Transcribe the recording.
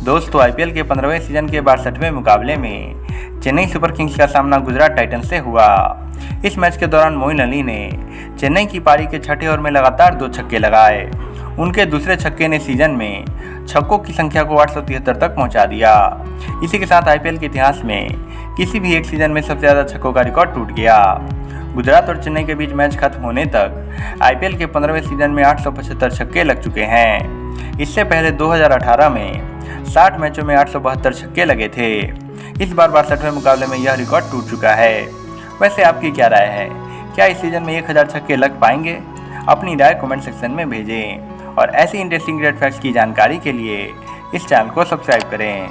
दोस्तों आईपीएल के 15वें सीजन के 62वें मुकाबले में चेन्नई सुपर किंग्स का सामना गुजरात टाइटंस से हुआ। इस मैच के दौरान मोइन अली ने चेन्नई की पारी के छठे ओवर में लगातार 2 छक्के लगाए। उनके दूसरे छक्के ने सीजन में छक्कों की संख्या को 873 तक पहुंचा दिया। इसी के साथ आईपीएल के इतिहास में किसी भी एक सीजन में सबसे ज़्यादा छक्कों का रिकॉर्ड टूट गया। गुजरात और चेन्नई के बीच मैच खत्म होने तक आईपीएल के 15वें सीजन में 875 छक्के लग चुके हैं। इससे पहले 2018 में 60 मैचों में 872 छक्के लगे थे। इस बार 62वें मुकाबले में यह रिकॉर्ड टूट चुका है। वैसे आपकी क्या राय है? क्या इस सीजन में 1000 छक्के लग पाएंगे? अपनी राय कमेंट सेक्शन में भेजें और ऐसी इंटरेस्टिंग रेड फैक्ट्स की जानकारी के लिए इस चैनल को सब्सक्राइब करें।